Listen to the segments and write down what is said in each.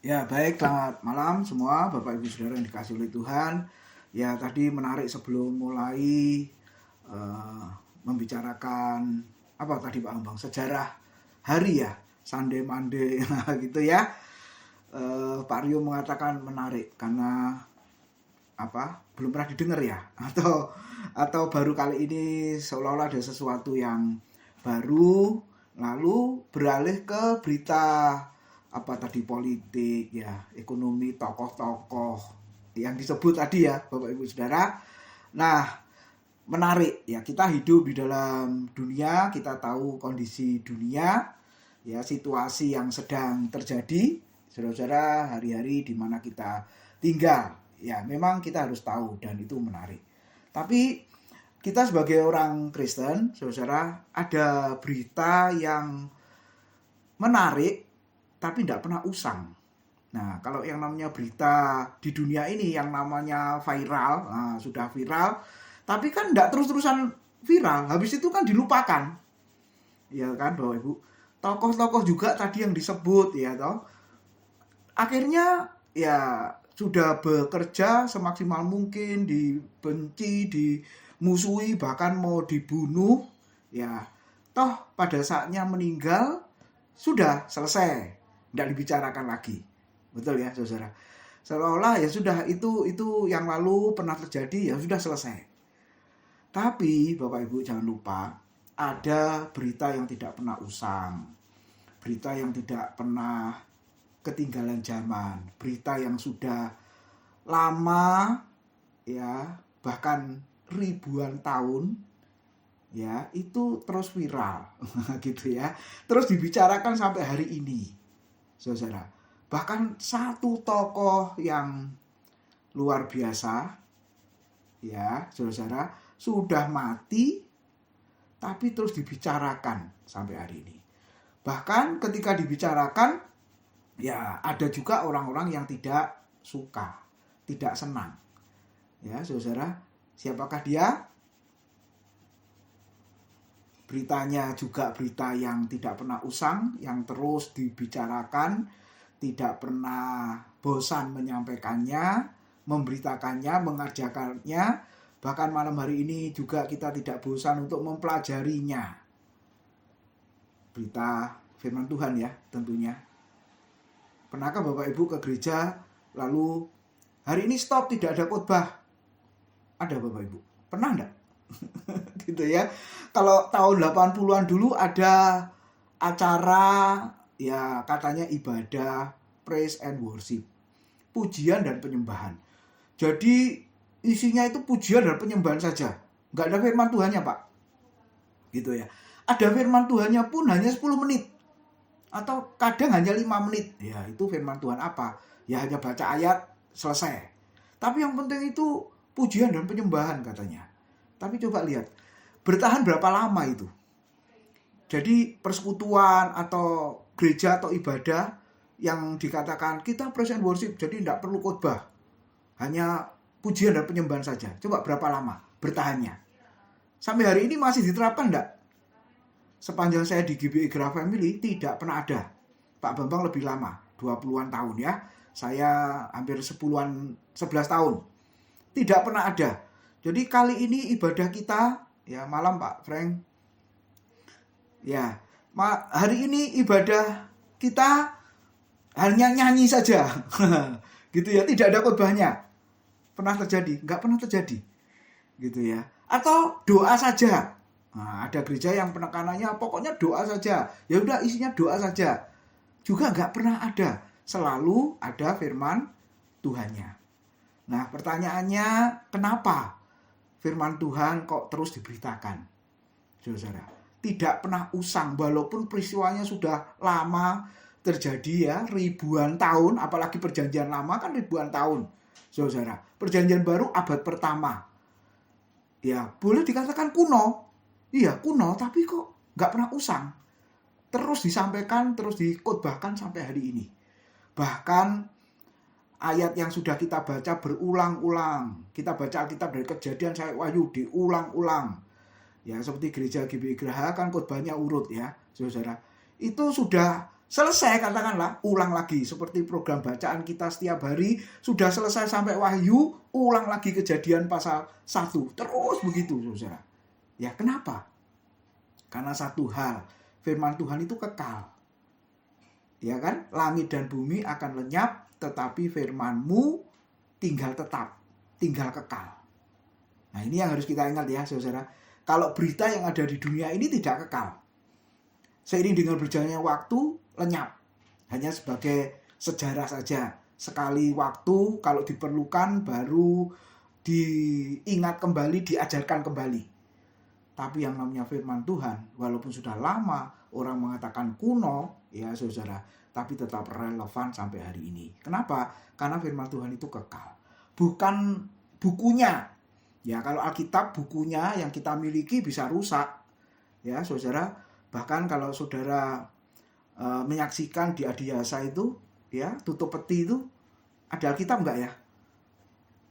Ya, baik, selamat malam semua Bapak Ibu Saudara yang dikasihi oleh Tuhan. Ya, tadi menarik sebelum mulai eh, membicarakan apa tadi Pak Ambang, sejarah hari ya, Sunday Monday gitu ya. Pak Rio mengatakan menarik karena apa? Belum pernah didengar ya atau baru kali ini seolah-olah ada sesuatu yang baru lalu beralih ke berita apa tadi politik ya, ekonomi, tokoh-tokoh yang disebut tadi ya Bapak Ibu Saudara. Nah, menarik ya, kita hidup di dalam dunia, kita tahu kondisi dunia ya, situasi yang sedang terjadi saudara-saudara hari-hari di mana kita tinggal. Ya, memang kita harus tahu dan itu menarik. Tapi kita sebagai orang Kristen, saudara, ada berita yang menarik tapi tidak pernah usang. Nah, kalau yang namanya berita di dunia ini yang namanya viral, nah, sudah viral, tapi kan tidak terus-terusan viral, habis itu kan dilupakan. Ya kan, Bapak Ibu. Tokoh-tokoh juga tadi yang disebut ya toh. Akhirnya ya sudah bekerja semaksimal mungkin, dibenci, dimusuhi, bahkan mau dibunuh, ya toh pada saatnya meninggal sudah selesai, tidak dibicarakan lagi, betul ya saudara. Seolah-olah ya sudah, itu yang lalu pernah terjadi, ya sudah selesai. Tapi Bapak Ibu jangan lupa, ada berita yang tidak pernah usang, berita yang tidak pernah ketinggalan zaman, berita yang sudah lama ya, bahkan ribuan tahun ya, itu terus viral gitu ya, terus dibicarakan sampai hari ini saudara. Bahkan satu tokoh yang luar biasa ya saudara sudah mati tapi terus dibicarakan sampai hari ini. Bahkan ketika dibicarakan ya ada juga orang-orang yang tidak suka, tidak senang. Ya, saudara, siapakah dia? Beritanya juga berita yang tidak pernah usang, yang terus dibicarakan, tidak pernah bosan menyampaikannya, memberitakannya, mengajarkannya. Bahkan malam hari ini juga kita tidak bosan untuk mempelajarinya. Berita firman Tuhan ya tentunya. Pernahkah Bapak Ibu ke gereja lalu hari ini stop, tidak ada khotbah? Ada Bapak Ibu? Pernah enggak? Gitu ya. Kalau tahun 80-an dulu ada acara ya katanya ibadah praise and worship, pujian dan penyembahan. Jadi isinya itu pujian dan penyembahan saja, nggak ada firman Tuhannya Pak, gitu ya. Ada firman Tuhannya pun hanya 10 menit atau kadang hanya 5 menit. Ya itu firman Tuhan apa? Ya hanya baca ayat selesai. Tapi yang penting itu pujian dan penyembahan katanya. Tapi coba lihat, bertahan berapa lama itu? Jadi persekutuan atau gereja atau ibadah yang dikatakan kita praise and worship, jadi tidak perlu khotbah, hanya pujian dan penyembahan saja. Coba berapa lama bertahannya? Sampai hari ini masih diterapkan enggak? Sepanjang saya di GBI Grace Family tidak pernah ada. Pak Bambang lebih lama, 20-an tahun ya. Saya hampir 11 tahun. Tidak pernah ada. Jadi kali ini ibadah kita, ya malam Pak Frank. Ya, hari ini ibadah kita hanya nyanyi saja. Gitu ya, tidak ada khotbahnya. Pernah terjadi? Enggak pernah terjadi. Gitu ya. Atau doa saja. Nah, ada gereja yang penekanannya pokoknya doa saja. Ya udah isinya doa saja. Juga nggak pernah ada. Selalu ada firman Tuhannya. Nah pertanyaannya, kenapa firman Tuhan kok terus diberitakan? Saudara, tidak pernah usang walaupun peristiwanya sudah lama terjadi ya, ribuan tahun, apalagi perjanjian lama kan ribuan tahun. Saudara, perjanjian baru abad pertama. Ya, boleh dikatakan kuno. Iya kuno, tapi kok nggak pernah usang. Terus disampaikan, terus dikhotbahkan sampai hari ini. Bahkan ayat yang sudah kita baca berulang-ulang. Kita baca Alkitab dari Kejadian sampai Wahyu diulang-ulang. Ya seperti gereja GBI Graha kan khotbahnya urut ya, saudara. Itu sudah selesai, katakanlah, ulang lagi. Seperti program bacaan kita setiap hari, sudah selesai sampai Wahyu, ulang lagi Kejadian pasal 1. Terus begitu, saudara. Ya, kenapa? Karena satu hal, firman Tuhan itu kekal. Ya kan? Langit dan bumi akan lenyap, tetapi firman-Mu tinggal tetap, tinggal kekal. Nah, ini yang harus kita ingat ya, saudara. Kalau berita yang ada di dunia ini tidak kekal, seiring dengan berjalannya waktu, lenyap. Hanya sebagai sejarah saja. Sekali waktu, kalau diperlukan, baru diingat kembali, diajarkan kembali. Tapi yang namanya firman Tuhan, walaupun sudah lama, orang mengatakan kuno, ya saudara, tapi tetap relevan sampai hari ini. Kenapa? Karena firman Tuhan itu kekal. Bukan bukunya. Ya, kalau Alkitab bukunya yang kita miliki bisa rusak. Ya, saudara. Bahkan kalau saudara menyaksikan di Adiasa itu, ya, tutup peti itu, ada Alkitab enggak ya?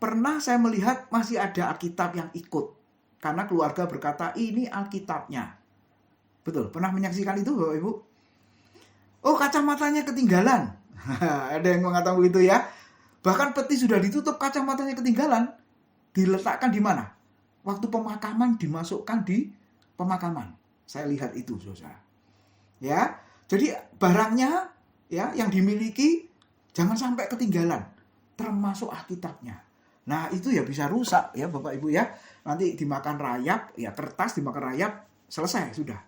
Pernah saya melihat masih ada Alkitab yang ikut. Karena keluarga berkata, ini Alkitabnya. Betul, pernah menyaksikan itu Bapak Ibu? Oh, kacamatanya ketinggalan. Ada yang mengatakan begitu ya. Bahkan peti sudah ditutup, kacamatanya ketinggalan. Diletakkan di mana? Waktu pemakaman, dimasukkan di pemakaman. Saya lihat itu, saudara. Ya, jadi barangnya ya yang dimiliki jangan sampai ketinggalan, termasuk Alkitabnya. Nah, itu ya bisa rusak ya Bapak Ibu ya. Nanti dimakan rayap, ya kertas dimakan rayap, selesai sudah.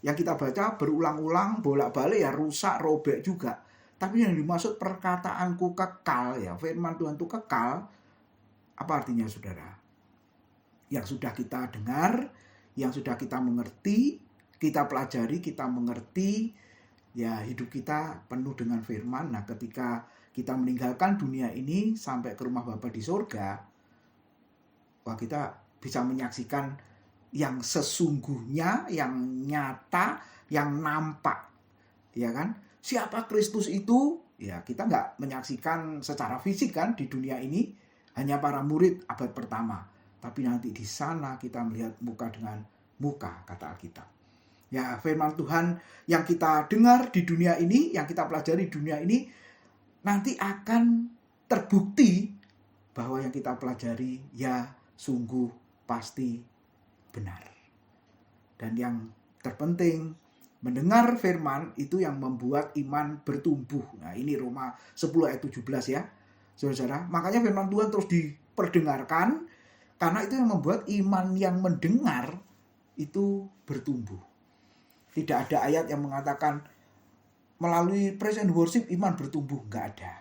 Yang kita baca berulang-ulang, bolak-balik ya rusak, robek juga. Tapi yang dimaksud perkataanku kekal ya, firman Tuhan itu kekal. Apa artinya saudara? Yang sudah kita dengar, yang sudah kita mengerti, kita pelajari, kita mengerti, ya hidup kita penuh dengan firman. Nah, ketika kita meninggalkan dunia ini sampai ke rumah Bapa di surga, wah kita bisa menyaksikan yang sesungguhnya, yang nyata, yang nampak. Ya kan? Siapa Kristus itu? Ya, kita nggak menyaksikan secara fisik kan di dunia ini, hanya para murid abad pertama. Tapi nanti di sana kita melihat muka dengan muka, kata Alkitab. Ya, firman Tuhan yang kita dengar di dunia ini, yang kita pelajari di dunia ini, nanti akan terbukti bahwa yang kita pelajari ya sungguh pasti benar. Dan yang terpenting, mendengar firman itu yang membuat iman bertumbuh. Nah, ini Roma 10 ayat 17 ya, saudara. Makanya firman Tuhan terus diperdengarkan, karena itu yang membuat iman yang mendengar itu bertumbuh. Tidak ada ayat yang mengatakan melalui praise and worship iman bertumbuh, nggak ada.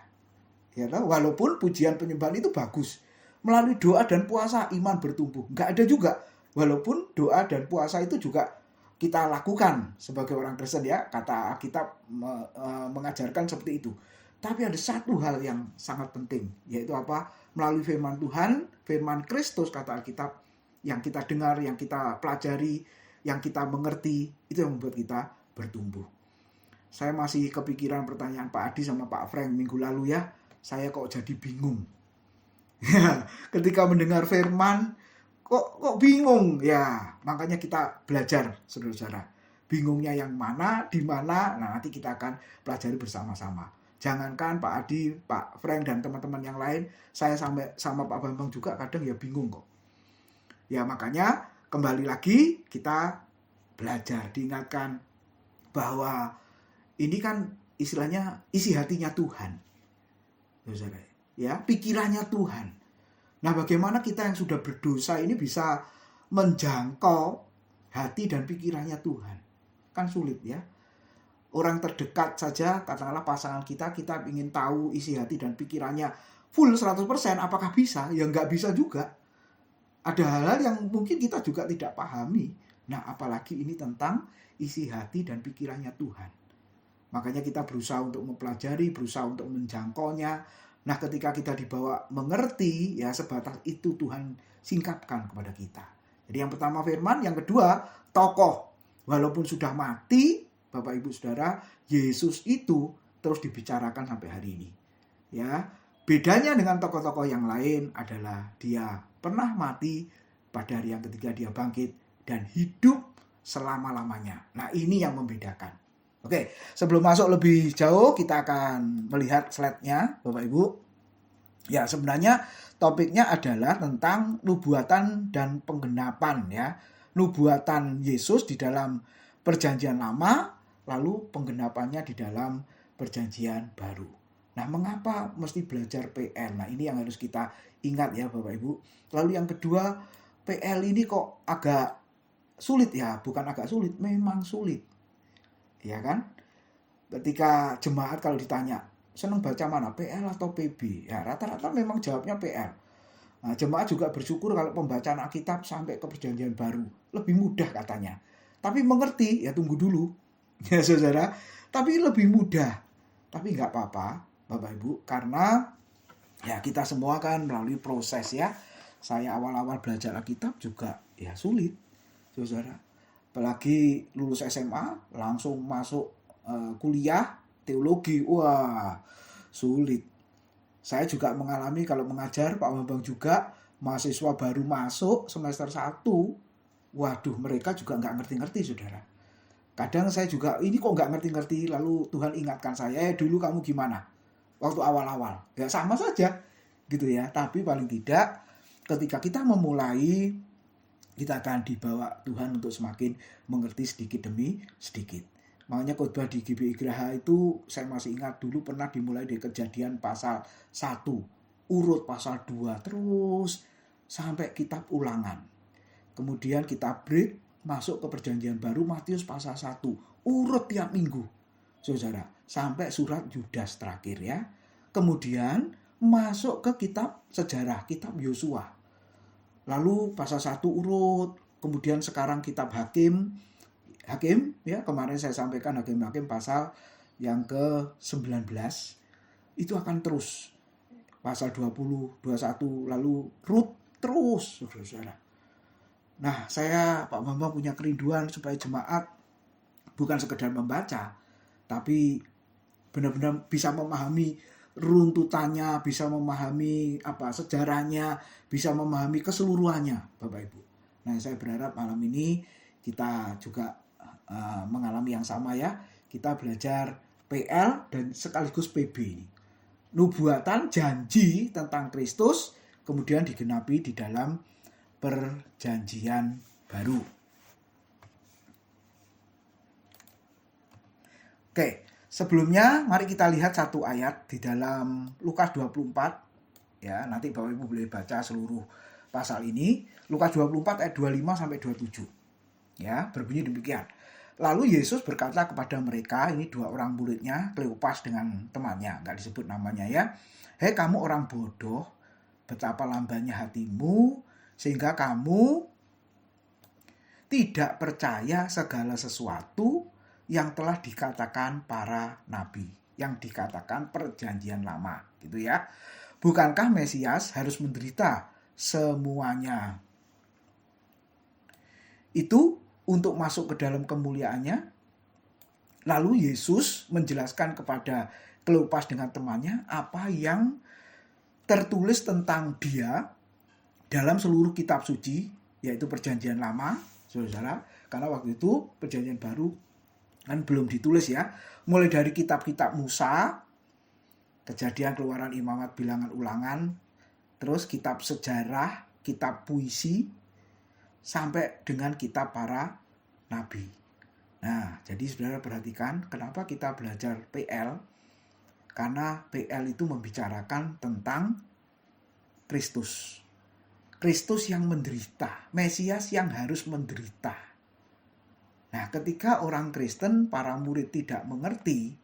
Ya, walaupun pujian penyembahan itu bagus, melalui doa dan puasa iman bertumbuh, nggak ada juga. Walaupun doa dan puasa itu juga kita lakukan sebagai orang Kristen ya, kata Alkitab mengajarkan seperti itu. Tapi ada satu hal yang sangat penting, yaitu apa? Melalui firman Tuhan, firman Kristus kata Alkitab, yang kita dengar, yang kita pelajari, yang kita mengerti, itu yang membuat kita bertumbuh. Saya masih kepikiran pertanyaan Pak Adi sama Pak Frank minggu lalu ya, saya kok jadi bingung. Ketika mendengar firman, kok bingung ya, makanya kita belajar saudara-saudara. Bingungnya yang mana, di mana, nah nanti kita akan pelajari bersama-sama. Jangankan Pak Adi, Pak Frank dan teman-teman yang lain, saya sama Pak Bambang juga kadang ya bingung kok. Ya makanya kembali lagi kita belajar, diingatkan bahwa ini kan istilahnya isi hatinya Tuhan. Saudara, ya, pikirannya Tuhan. Nah, bagaimana kita yang sudah berdosa ini bisa menjangkau hati dan pikirannya Tuhan? Kan sulit ya. Orang terdekat saja, katakanlah pasangan kita ingin tahu isi hati dan pikirannya full 100%, apakah bisa? Ya nggak bisa juga. Ada hal-hal yang mungkin kita juga tidak pahami. Nah, apalagi ini tentang isi hati dan pikirannya Tuhan. Makanya kita berusaha untuk mempelajari, berusaha untuk menjangkaunya. Nah, ketika kita dibawa mengerti, ya sebatas itu Tuhan singkapkan kepada kita. Jadi yang pertama firman, yang kedua tokoh. Walaupun sudah mati, Bapak Ibu Saudara, Yesus itu terus dibicarakan sampai hari ini. Ya, bedanya dengan tokoh-tokoh yang lain adalah dia pernah mati, pada hari yang ketiga dia bangkit dan hidup selama-lamanya. Nah, ini yang membedakan. Oke, sebelum masuk lebih jauh kita akan melihat slide-nya Bapak Ibu. Ya, sebenarnya topiknya adalah tentang nubuatan dan penggenapan ya. Nubuatan Yesus di dalam Perjanjian Lama, lalu penggenapannya di dalam Perjanjian Baru. Nah, mengapa mesti belajar PL? Nah, ini yang harus kita ingat ya Bapak Ibu. Lalu yang kedua, PL ini kok agak sulit ya, bukan agak sulit, memang sulit. Ya kan? Ketika jemaat kalau ditanya, senang baca mana, PL atau PB? Ya, rata-rata memang jawabnya PL. Nah, jemaat juga bersyukur kalau pembacaan Alkitab sampai ke Perjanjian Baru. Lebih mudah katanya. Tapi mengerti, ya tunggu dulu. Ya saudara, tapi lebih mudah. Tapi nggak apa-apa, Bapak Ibu, karena ya kita semua kan melalui proses ya. Saya awal-awal belajar Alkitab juga ya sulit, saudara. Apalagi lulus SMA, langsung masuk kuliah teologi, wah sulit. Saya juga mengalami kalau mengajar, Pak Bambang juga, mahasiswa baru masuk semester 1, waduh mereka juga nggak ngerti-ngerti saudara. Kadang saya juga, ini kok nggak ngerti-ngerti, lalu Tuhan ingatkan saya, dulu kamu gimana? Waktu awal-awal, ya sama saja gitu ya. Tapi paling tidak ketika kita memulai, kita akan dibawa Tuhan untuk semakin mengerti sedikit demi sedikit. Makanya khotbah di GBI Graha itu saya masih ingat dulu pernah dimulai dari Kejadian pasal 1, urut pasal 2, terus sampai kitab Ulangan. Kemudian kita break, masuk ke Perjanjian Baru, Matius pasal 1, urut tiap minggu, saudara, sampai surat Yudas terakhir ya. Kemudian masuk ke kitab sejarah, kitab Yosua. Lalu pasal 1 urut, kemudian sekarang kitab Hakim ya, kemarin saya sampaikan Hakim pasal yang ke-19 itu akan terus pasal 20, 21, lalu Rut terus saudara. Nah, saya Pak Bambang punya kerinduan supaya jemaat bukan sekedar membaca, tapi benar-benar bisa memahami runtutannya, bisa memahami sejarahnya, bisa memahami keseluruhannya, Bapak Ibu. Nah, saya berharap malam ini kita juga mengalami yang sama ya. Kita belajar PL dan sekaligus PB ini. Nubuatan janji tentang Kristus kemudian digenapi di dalam Perjanjian Baru. Oke, sebelumnya mari kita lihat satu ayat di dalam Lukas 24 ya. Nanti Bapak Ibu boleh baca seluruh pasal ini. Lukas 24 ayat 25 sampai 27. Ya, berbunyi demikian. Lalu Yesus berkata kepada mereka, ini dua orang muridnya, Kleopas dengan temannya, enggak disebut namanya ya. Hei kamu orang bodoh, betapa lambannya hatimu sehingga kamu tidak percaya segala sesuatu yang telah dikatakan para nabi, yang dikatakan Perjanjian Lama, gitu ya. Bukankah Mesias harus menderita semuanya itu untuk masuk ke dalam kemuliaannya? Lalu Yesus menjelaskan kepada Kleopas dengan temannya apa yang tertulis tentang dia dalam seluruh kitab suci, yaitu Perjanjian Lama, saudara. Karena waktu itu Perjanjian Baru kan belum ditulis ya. Mulai dari kitab-kitab Musa, Kejadian, Keluaran, Imamat, Bilangan, Ulangan, terus kitab sejarah, kitab puisi, sampai dengan kitab para nabi. Nah, jadi saudara perhatikan kenapa kita belajar PL. Karena PL itu membicarakan tentang Kristus. Kristus yang menderita, Mesias yang harus menderita. Nah, ketika orang Kristen, para murid tidak mengerti,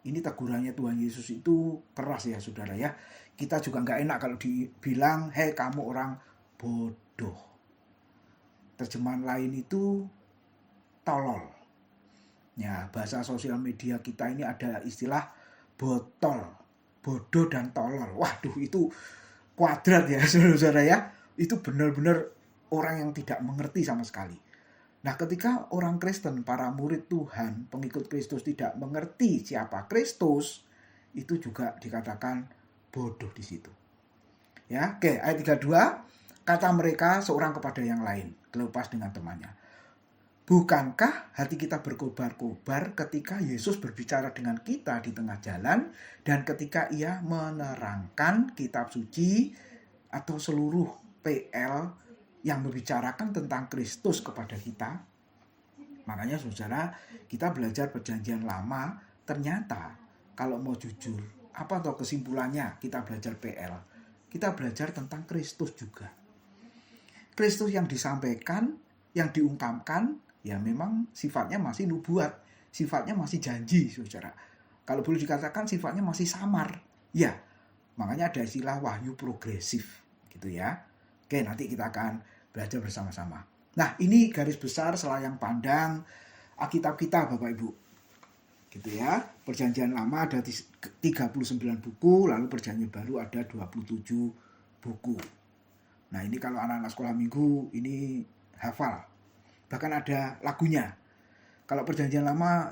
ini tegurannya Tuhan Yesus itu keras ya saudara ya. Kita juga nggak enak kalau dibilang, hei kamu orang bodoh. Terjemahan lain itu tolol. Ya, bahasa sosial media kita ini ada istilah botol, bodoh dan tolol. Waduh, itu kuadrat ya saudara ya. Itu benar-benar orang yang tidak mengerti sama sekali. Nah, ketika orang Kristen, para murid Tuhan, pengikut Kristus tidak mengerti siapa Kristus, itu juga dikatakan bodoh di situ. Ya, oke, ayat 32, kata mereka seorang kepada yang lain, Kleopas dengan temannya. Bukankah hati kita berkobar-kobar ketika Yesus berbicara dengan kita di tengah jalan dan ketika ia menerangkan kitab suci atau seluruh PL yang membicarakan tentang Kristus kepada kita? Makanya saudara, kita belajar perjanjian lama, ternyata kalau mau jujur, apa atau kesimpulannya kita belajar PL? Kita belajar tentang Kristus juga. Kristus yang disampaikan, yang diungkapkan, ya memang sifatnya masih nubuat, sifatnya masih janji, saudara. Kalau boleh dikatakan sifatnya masih samar, ya. Makanya ada istilah wahyu progresif, gitu ya. Oke, nanti kita akan belajar bersama-sama. Nah, ini garis besar selayang pandang Alkitab kita, Bapak Ibu. Gitu ya. Perjanjian lama ada 39 buku, lalu perjanjian baru ada 27 buku. Nah, ini kalau anak-anak sekolah minggu ini hafal. Bahkan ada lagunya. Kalau perjanjian lama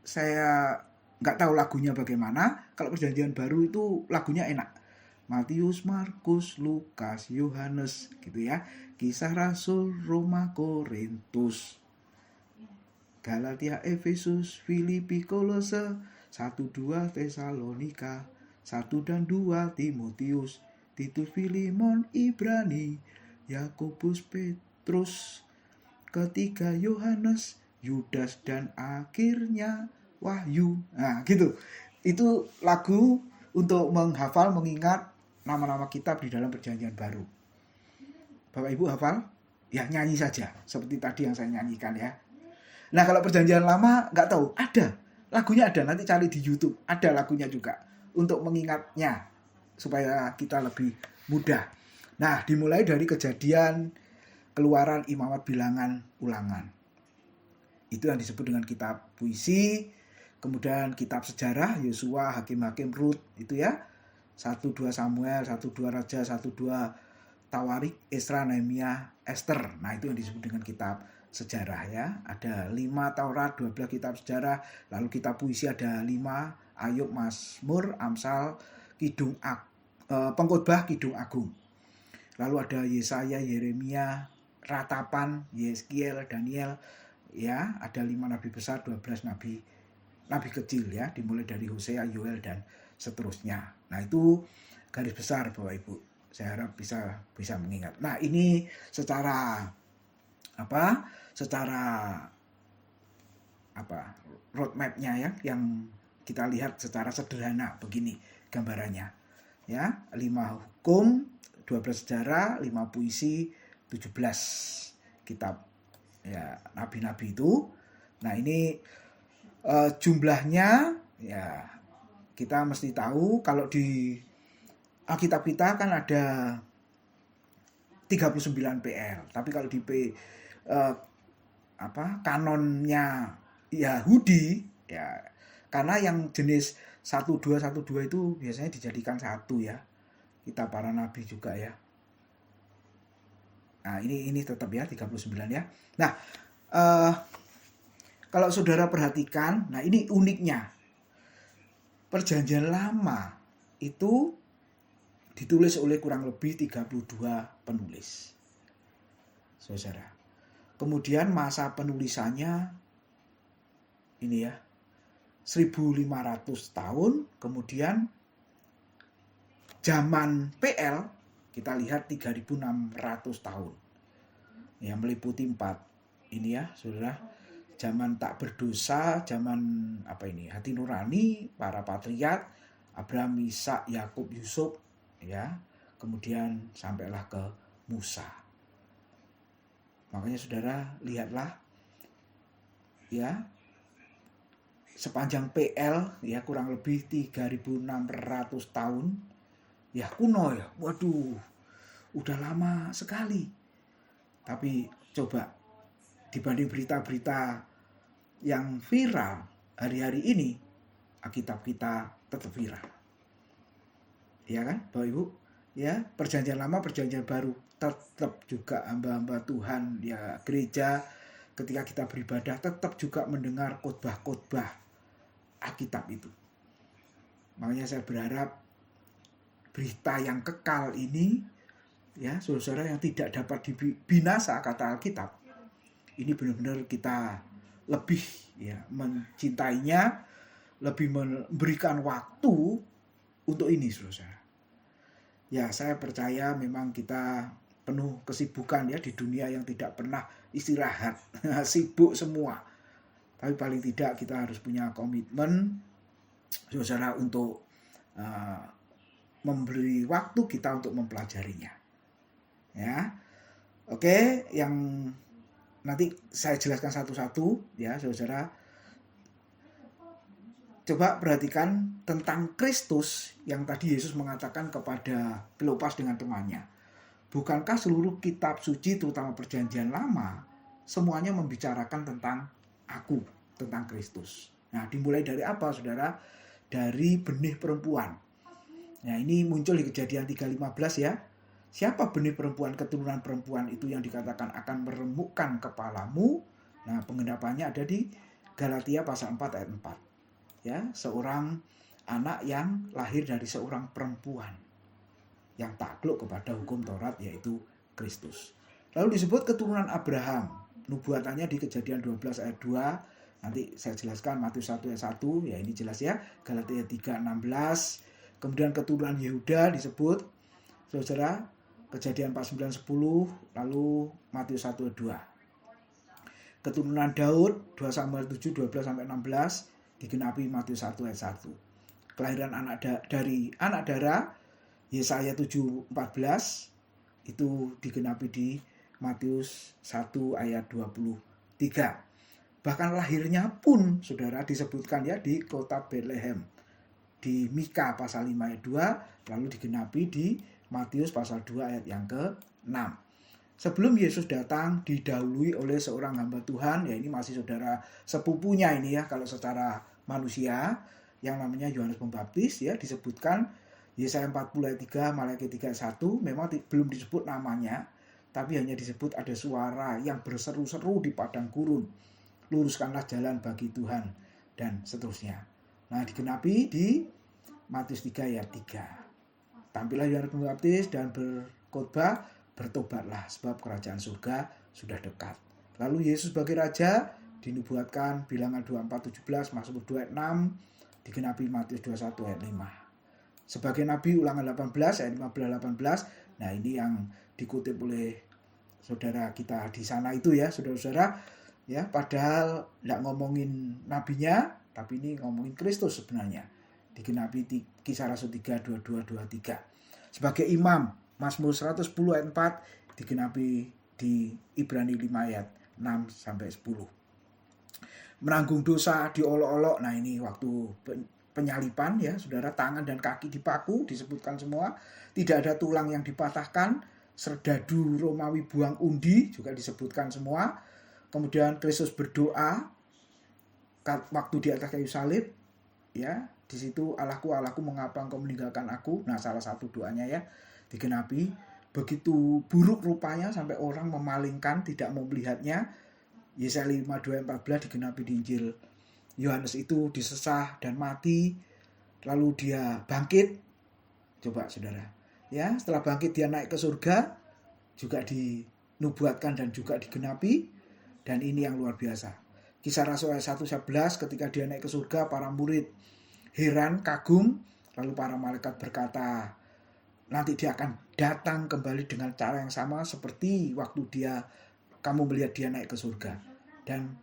saya nggak tahu lagunya bagaimana. Kalau perjanjian baru itu lagunya enak. Matius, Markus, Lukas, Yohanes, gitu ya. Kisah Rasul, Roma, Korintus, Galatia, Efesus, Filipi, Kolose, 1-2 Tesalonika, 1 dan 2 Timotius, Titus, Filemon, Ibrani, Yakobus, Petrus, ketiga Yohanes, Yudas, dan akhirnya Wahyu. Nah, gitu. Itu lagu untuk menghafal, mengingat nama-nama kitab di dalam perjanjian baru. Bapak Ibu hafal? Ya, nyanyi saja. Seperti tadi yang saya nyanyikan ya. Nah, kalau perjanjian lama nggak tahu. Ada. Lagunya ada. Nanti cari di YouTube. Ada lagunya juga. Untuk mengingatnya. Supaya kita lebih mudah. Nah, dimulai dari Kejadian, Keluaran, Imamat, Bilangan, Ulangan. Itu yang disebut dengan kitab puisi. Kemudian kitab sejarah, Yosua, Hakim-Hakim, Rut. Itu ya. 1-2 Samuel, 1-2 Raja, 1-2 Tawarik, Esra, Nehemia, Ester. Nah, itu yang disebut dengan kitab sejarah ya. Ada 5 Taurat, 12 kitab sejarah. Lalu kitab puisi ada 5, Ayub, Mazmur, Amsal, Pengkhotbah, Kidung Agung. Lalu ada Yesaya, Yeremia, Ratapan, Yeskiel, Daniel. Ya, ada 5 nabi besar, 12 nabi kecil ya. Dimulai dari Hosea, Yoel, dan seterusnya. Nah, itu garis besar Bapak Ibu. Saya harap bisa mengingat. Nah, ini secara roadmap-nya ya, yang kita lihat secara sederhana begini gambarannya. Ya, 5 hukum, 12 sejarah, 5 puisi, 17 kitab ya nabi-nabi itu. Nah, ini jumlahnya ya kita mesti tahu. Kalau di Alkitab kita kan ada 39 PL. Tapi kalau di kanonnya Yahudi ya, karena yang jenis 1-2 itu biasanya dijadikan satu ya. Kitab para nabi juga ya. Nah, ini tetap ya 39 ya. Nah, kalau saudara perhatikan, nah ini uniknya. Perjanjian lama itu ditulis oleh kurang lebih 32 penulis. Saudara. Kemudian masa penulisannya ini ya 1500 tahun, kemudian zaman PL kita lihat 3600 tahun. Yang meliputi 4 ini ya, Saudara. Zaman tak berdosa, zaman hati nurani, para patriark, Abraham, Ishak, Yakub, Yusuf ya. Kemudian sampailah ke Musa. Makanya Saudara lihatlah ya, sepanjang PL ya kurang lebih 3600 tahun ya, kuno ya. Waduh, udah lama sekali. Tapi coba dibanding berita-berita yang viral hari-hari ini, Alkitab kita tetap viral. Ya kan, Bapak Ibu? Ya, perjanjian lama, perjanjian baru, tetap juga hamba-hamba Tuhan ya, gereja ketika kita beribadah tetap juga mendengar khotbah-khotbah Alkitab itu. Makanya saya berharap berita yang kekal ini ya, saudara yang tidak dapat dibinasa kata Alkitab, ini benar-benar kita lebih ya mencintainya, lebih memberikan waktu untuk ini, saudara. Ya, saya percaya memang kita penuh kesibukan ya di dunia yang tidak pernah istirahat, sibuk semua. Tapi paling tidak kita harus punya komitmen, saudara, untuk memberi waktu kita untuk mempelajarinya. Ya, oke, yang nanti saya jelaskan satu-satu ya, saudara. Coba perhatikan tentang Kristus yang tadi Yesus mengatakan kepada Kleopas dengan temannya. Bukankah seluruh kitab suci, terutama perjanjian lama, semuanya membicarakan tentang aku, tentang Kristus. Nah, dimulai dari apa, saudara? Dari benih perempuan. Nah, ini muncul di Kejadian 3:15 ya. Siapa benih perempuan, keturunan perempuan itu yang dikatakan akan meremukkan kepalamu? Nah, penggenapannya ada di Galatia pasal 4 ayat 4. Ya, seorang anak yang lahir dari seorang perempuan yang takluk kepada hukum Taurat, yaitu Kristus. Lalu disebut keturunan Abraham. Nubuatannya di Kejadian 12 ayat 2. Nanti saya jelaskan Matius 1 ayat 1. Ya, ini jelas ya. Galatia 3:16. Kemudian keturunan Yehuda disebut, saudara, Kejadian 49:10, lalu Matius 1 ayat 2. Keturunan Daud 2 Samuel 7 12-16 digenapi Matius 1 ayat 1. Kelahiran dari anak darah Yesaya 7:14 itu digenapi di Matius 1 ayat 23. Bahkan lahirnya pun, saudara, disebutkan ya di kota Bethlehem di Mika pasal 5 ayat 2, lalu digenapi di Matius pasal 2 ayat yang ke-6. Sebelum Yesus datang didahului oleh seorang hamba Tuhan, ya ini masih saudara sepupunya ini ya kalau secara manusia, yang namanya Yohanes Pembaptis ya, disebutkan Yesaya 40 ayat 3, Malaki 3 ayat 1, memang belum disebut namanya, tapi hanya disebut ada suara yang berseru-seru di padang gurun, luruskanlah jalan bagi Tuhan, dan seterusnya. Nah, digenapi di Matius 3 ayat 3. Tampillah Yohanes Pembaptis dan berkhotbah, bertobatlah sebab kerajaan surga sudah dekat. Lalu Yesus sebagai raja dinubuatkan Bilangan 24:17, Mazmur 2 ayat 6, digenapi Matius 21 ayat 5. Sebagai nabi Ulangan 18 ayat 15-18. Nah, ini yang dikutip oleh saudara kita di sana itu ya, saudara-saudara ya, padahal tidak ngomongin nabinya, tapi ini ngomongin Kristus sebenarnya. Digenapi Kisah Rasul 3 22-23. Sebagai imam Mazmur 110 ayat 4 digenapi di Ibrani 5 ayat 6-10. Menanggung dosa diolok-olok. Nah, ini waktu penyalipan ya, saudara, tangan dan kaki dipaku, disebutkan semua. Tidak ada tulang yang dipatahkan. Serdadu Romawi buang undi juga disebutkan semua. Kemudian Kristus berdoa waktu di atas kayu salib ya, di situ, Allahku, Allahku, mengapa engkau meninggalkan aku? Nah, salah satu doanya ya digenapi. Begitu buruk rupanya sampai orang memalingkan, tidak mau melihatnya. Yesaya 52:14 digenapi di Injil Yohanes, itu disesah dan mati, lalu dia bangkit. Coba saudara ya, setelah bangkit dia naik ke surga, juga dinubuatkan dan juga digenapi. Dan ini yang luar biasa. Kisah Rasul ayat 1-11, ketika dia naik ke surga, para murid heran, kagum, lalu para malaikat berkata, nanti dia akan datang kembali dengan cara yang sama seperti waktu kamu melihat dia naik ke surga. Dan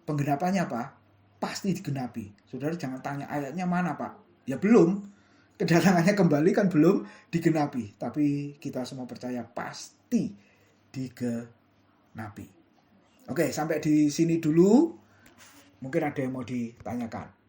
penggenapannya apa? Pasti digenapi. Saudara jangan tanya ayatnya mana, Pak. Ya belum. Kedatangannya kembali kan belum digenapi. Tapi kita semua percaya pasti digenapi. Oke, sampai di sini dulu. Mungkin ada yang mau ditanyakan.